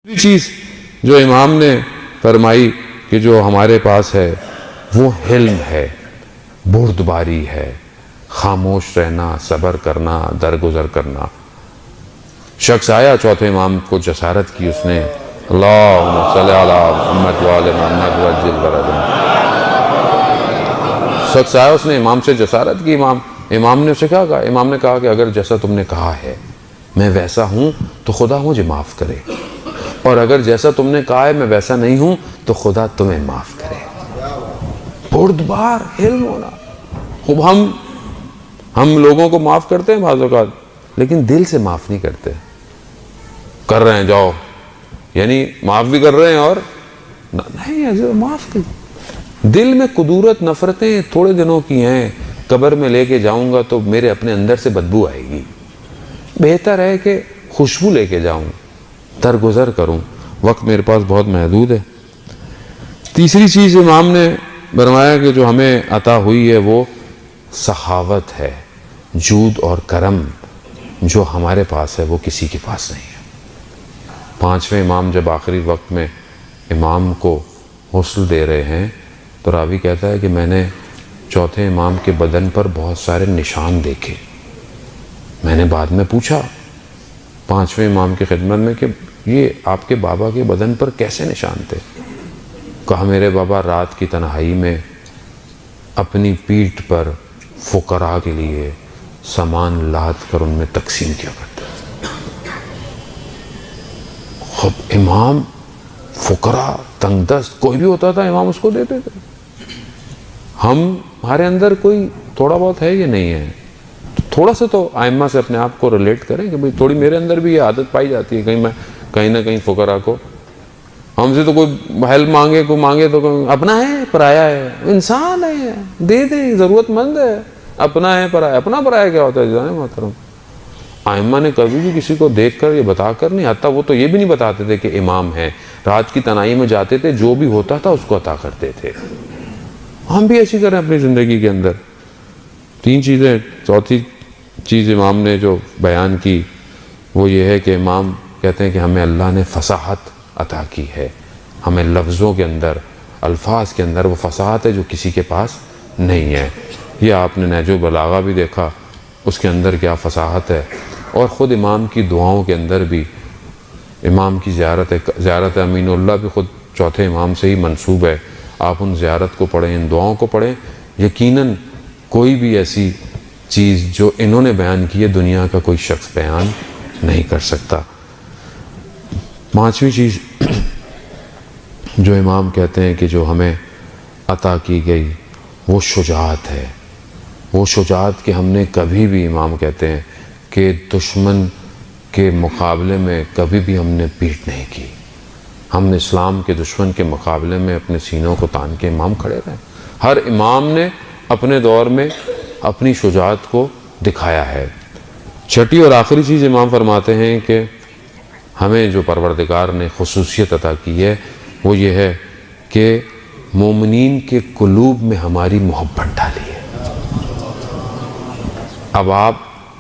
چیز جو امام نے فرمائی کہ جو ہمارے پاس ہے وہ حلم ہے، بردباری ہے، خاموش رہنا، صبر کرنا، درگزر کرنا۔ شخص آیا چوتھے امام کو جسارت کی، اس نے اللہم صلی علی محمد وآل محمد وعجل فرجہ۔ شخص آیا، اس نے امام سے جسارت کی، امام نے اسے کیا کہا؟ امام نے کہا کہ اگر جیسا تم نے کہا ہے میں ویسا ہوں تو خدا مجھے معاف کرے، اور اگر جیسا تم نے کہا ہے میں ویسا نہیں ہوں تو خدا تمہیں معاف کرے۔ بردبار علم ہونا۔ خوب ہم لوگوں کو معاف کرتے ہیں بعض اوقات، لیکن دل سے معاف نہیں کرتے۔ کر رہے ہیں جاؤ، یعنی معاف بھی کر رہے ہیں اور نہیں ایسے معاف کر۔ دل میں قدورت نفرتیں تھوڑے دنوں کی ہیں، قبر میں لے کے جاؤں گا تو میرے اپنے اندر سے بدبو آئے گی، بہتر ہے کہ خوشبو لے کے جاؤں، درگزر کروں۔ وقت میرے پاس بہت محدود ہے۔ تیسری چیز امام نے فرمایا کہ جو ہمیں عطا ہوئی ہے وہ سخاوت ہے، جود اور کرم جو ہمارے پاس ہے وہ کسی کے پاس نہیں ہے۔ پانچویں امام جب آخری وقت میں امام کو غسل دے رہے ہیں تو راوی کہتا ہے کہ میں نے چوتھے امام کے بدن پر بہت سارے نشان دیکھے۔ میں نے بعد میں پوچھا پانچویں امام کی خدمت میں کہ یہ آپ کے بابا کے بدن پر کیسے نشان تھے؟ کہا میرے بابا رات کی تنہائی میں اپنی پیٹھ پر فقراء کے لیے سامان لاد کر ان میں تقسیم کیا کرتے تھے۔ خب امام فقراء، تنگ دست کوئی بھی ہوتا تھا امام اس کو دیتے تھے۔ ہمارے اندر کوئی تھوڑا بہت ہے یا نہیں ہے؟ تھوڑا سا تو ائمہ سے اپنے آپ کو ریلیٹ کریں کہ بھئی تھوڑی میرے اندر بھی یہ عادت پائی جاتی ہے، کہیں نہ کہیں فقراء کو ہم سے تو کوئی ہیلپ مانگے تو اپنا ہے پرایا ہے، انسان ہے، دے دیں، ضرورت مند ہے، اپنا ہے پرایا۔ اپنا پرایا کیا ہوتا ہے جانے محترم؟ ائمہ نے کبھی بھی کسی کو دیکھ کر یہ بتا کر نہیں، حتیٰ وہ تو یہ بھی نہیں بتاتے تھے کہ امام ہیں، رات کی تنہائی میں جاتے تھے، جو بھی ہوتا تھا اس کو عطا کرتے تھے۔ ہم بھی ایسی کریں اپنی زندگی کے اندر۔ تین چیزیں۔ چوتھی چیز امام نے جو بیان کی وہ یہ ہے کہ امام کہتے ہیں کہ ہمیں اللہ نے فصاحت عطا کی ہے، ہمیں لفظوں کے اندر، الفاظ کے اندر وہ فصاحت ہے جو کسی کے پاس نہیں ہے۔ یہ آپ نے نہج البلاغہ بھی دیکھا، اس کے اندر کیا فصاحت ہے، اور خود امام کی دعاؤں کے اندر بھی امام کی زیارت امین اللہ بھی خود چوتھے امام سے ہی منسوب ہے۔ آپ ان زیارت کو پڑھیں، ان دعاؤں کو پڑھیں، یقیناً کوئی بھی ایسی چیز جو انہوں نے بیان کی ہے دنیا کا کوئی شخص بیان نہیں کر سکتا۔ پانچویں چیز جو امام کہتے ہیں کہ جو ہمیں عطا کی گئی وہ شجاعت ہے۔ وہ شجاعت کہ ہم نے کبھی بھی، امام کہتے ہیں کہ دشمن کے مقابلے میں کبھی بھی ہم نے پیٹھ نہیں کی۔ ہم نے اسلام کے دشمن کے مقابلے میں اپنے سینوں کو تان کے امام کھڑے رہے۔ ہر امام نے اپنے دور میں اپنی شجاعت کو دکھایا ہے۔ چھٹی اور آخری چیز امام فرماتے ہیں کہ ہمیں جو پروردگار نے خصوصیت عطا کی ہے وہ یہ ہے کہ مومنین کے قلوب میں ہماری محبت ڈالی ہے۔ اب آپ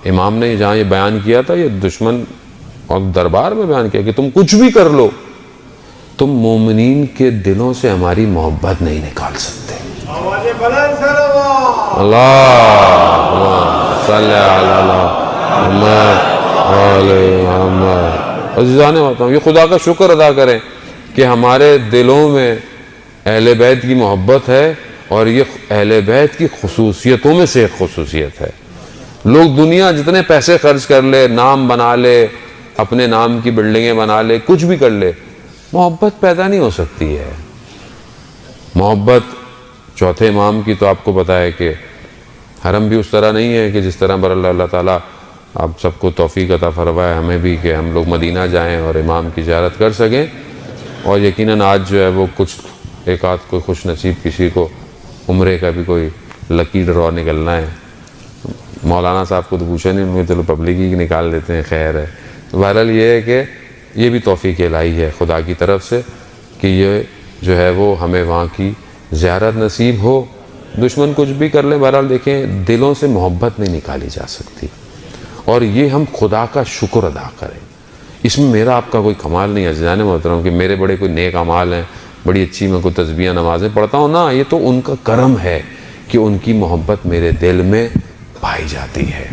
امام نے جہاں یہ بیان کیا تھا یہ دشمن اور دربار میں بیان کیا کہ تم کچھ بھی کر لو، تم مومنین کے دلوں سے ہماری محبت نہیں نکال سکتے۔ اللہم صلی علی محمد۔ عزیزان محترم، یہ خدا کا شکر ادا کریں کہ ہمارے دلوں میں اہل بیت کی محبت ہے، اور یہ اہل بیت کی خصوصیتوں میں سے ایک خصوصیت ہے۔ لوگ دنیا جتنے پیسے خرچ کر لے، نام بنا لے، اپنے نام کی بلڈنگیں بنا لے، کچھ بھی کر لے، محبت پیدا نہیں ہو سکتی ہے۔ محبت چوتھے امام کی تو آپ کو پتہ ہے کہ حرم بھی اس طرح نہیں ہے کہ جس طرح اللہ تعالیٰ آپ سب کو توفیق عطا فرمائے ہمیں بھی کہ ہم لوگ مدینہ جائیں اور امام کی زیارت کر سکیں۔ اور یقیناً آج جو ہے وہ کچھ ایک آدھ کوئی خوش نصیب کسی کو عمرے کا بھی کوئی لکی ڈرا نکلنا ہے۔ مولانا صاحب کو تو پوچھا نہیں، انہوں نے چلو پبلک ہی نکال دیتے ہیں، خیر ہے۔ بہرحال یہ ہے کہ یہ بھی توفیق الہی ہے خدا کی طرف سے کہ یہ جو ہے وہ ہمیں وہاں کی زیارت نصیب ہو۔ دشمن کچھ بھی کر لیں، بہرحال دیکھیں دلوں سے محبت نہیں نکالی جا سکتی، اور یہ ہم خدا کا شکر ادا کریں۔ اس میں میرا آپ کا کوئی کمال نہیں ہے عزیزان محترم کہ میرے بڑے کوئی نیک اعمال ہیں، بڑی اچھی میں کوئی تسبیح نمازیں پڑھتا ہوں، نا، یہ تو ان کا کرم ہے کہ ان کی محبت میرے دل میں پائی جاتی ہے۔